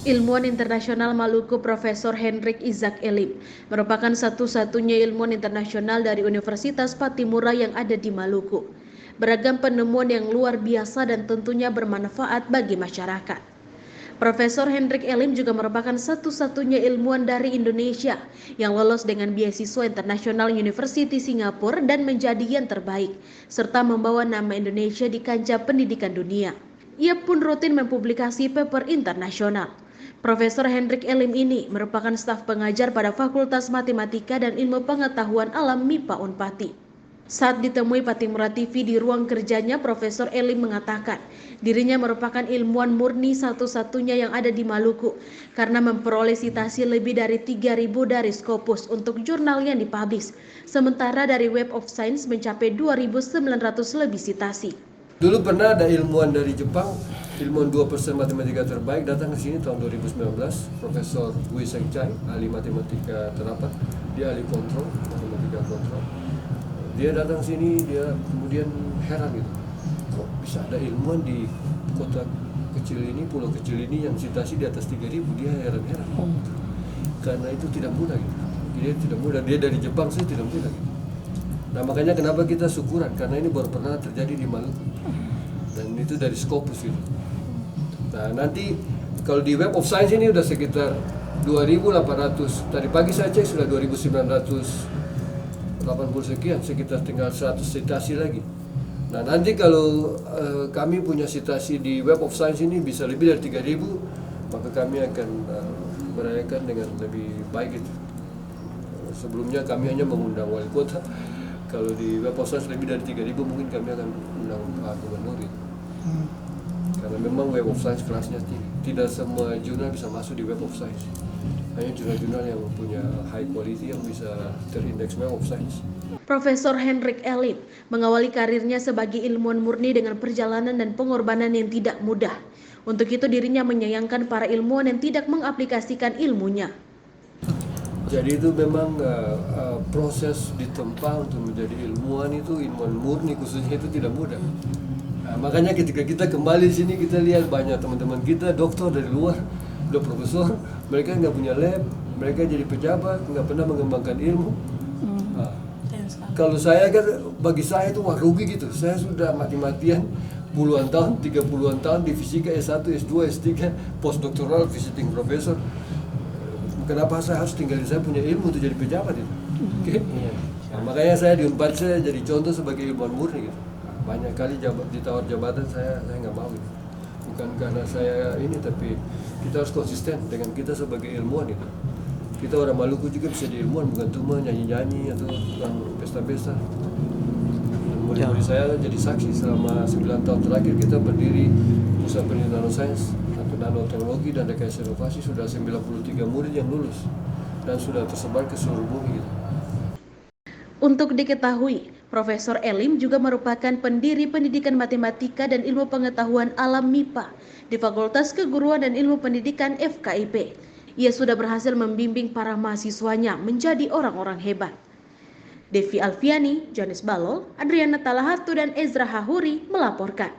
Ilmuwan internasional Maluku Profesor Hendrik Isaac Elim merupakan satu-satunya ilmuwan internasional dari Universitas Patimura yang ada di Maluku. Beragam penemuan yang luar biasa dan tentunya bermanfaat bagi masyarakat. Profesor Hendrik Elim juga merupakan satu-satunya ilmuwan dari Indonesia yang lolos dengan beasiswa internasional University Singapura dan menjadi yang terbaik, serta membawa nama Indonesia di kancah pendidikan dunia. Ia pun rutin mempublikasi paper internasional. Profesor Hendrik Elim ini merupakan staf pengajar pada Fakultas Matematika dan Ilmu Pengetahuan Alam MIPA Unpati. Saat ditemui Patimura TV di ruang kerjanya, Profesor Elim mengatakan dirinya merupakan ilmuwan murni satu-satunya yang ada di Maluku karena memperoleh citasi lebih dari 3.000 dari Scopus untuk jurnal yang dipublish, sementara dari Web of Science mencapai 2.900 lebih citasi. Dulu pernah ada ilmuwan dari Jepang, ilmuwan 2% matematika terbaik datang ke sini tahun 2019, Profesor Wei Seng-chai, ahli matematika terapan, dia ahli kontrol, matematika kontrol. Dia datang sini, dia kemudian heran gitu, kok bisa ada ilmuwan di kota kecil ini, pulau kecil ini yang citasi di atas 3.000, dia heran-heran. Karena itu tidak mudah gitu. Dia tidak mudah, dia dari Jepang sih tidak mudah gitu. Nah makanya kenapa kita syukuran, karena ini baru pernah terjadi di Maluku dan itu dari Scopus gitu. Nah nanti kalau di Web of Science ini udah sekitar 2.800, tadi pagi saya cek sudah 2.980 sekian, sekitar tinggal 100 citasi lagi. Nah nanti kalau kami punya citasi di Web of Science ini bisa lebih dari 3.000, maka kami akan merayakan dengan lebih baik gitu. Sebelumnya kami hanya mengundang wali kota. Kalau di Web of Science lebih dari 3.000 mungkin kami akan undang Pak Gubernur itu. Karena memang Web of Science kelasnya tinggi. Tidak semua jurnal bisa masuk di Web of Science. Hanya jurnal-jurnal yang punya high quality yang bisa terindeks Web of Science. Profesor Hendrik Elim mengawali karirnya sebagai ilmuwan murni dengan perjalanan dan pengorbanan yang tidak mudah. Untuk itu dirinya menyayangkan para ilmuwan yang tidak mengaplikasikan ilmunya. Jadi itu memang proses ditempa untuk menjadi ilmuwan itu, ilmuwan murni khususnya itu tidak mudah. Nah, makanya ketika kita kembali di sini kita lihat banyak teman-teman kita dokter dari luar, udah profesor, mereka nggak punya lab, mereka jadi pejabat, nggak pernah mengembangkan ilmu. Nah, kalau saya kan, bagi saya itu wah rugi gitu. Saya sudah mati-matian puluhan tahun, 30-an tahun di fisika S1, S2, S3, postdoktoral, visiting professor. Kenapa saya harus tinggal di saya punya ilmu untuk jadi pejabat itu? Okay? Nah, makanya saya di Unpad saya jadi contoh sebagai ilmuwan murni gitu. Banyak kali ditawar jabatan saya nggak mau gitu. Bukan karena saya ini, tapi kita harus konsisten dengan kita sebagai ilmuwan itu. Kita orang Maluku juga bisa jadi ilmuwan, bukan cuma nyanyi-nyanyi atau bukan pesta-pesta. Dan murid-murid saya jadi saksi selama 9 tahun terakhir kita berdiri Pusat Penelitian Nanoscience atau Nanoteknologi dan Rekayasa Inovasi, sudah 93 murid yang lulus dan sudah tersebar ke seluruh bumi gitu. Untuk diketahui, Profesor Elim juga merupakan pendiri Pendidikan Matematika dan Ilmu Pengetahuan Alam MIPA di Fakultas Keguruan dan Ilmu Pendidikan FKIP. Ia sudah berhasil membimbing para mahasiswanya menjadi orang-orang hebat. Devi Alfiani, Johannes Balol, Adriana Talahatu, dan Ezra Hahuri melaporkan.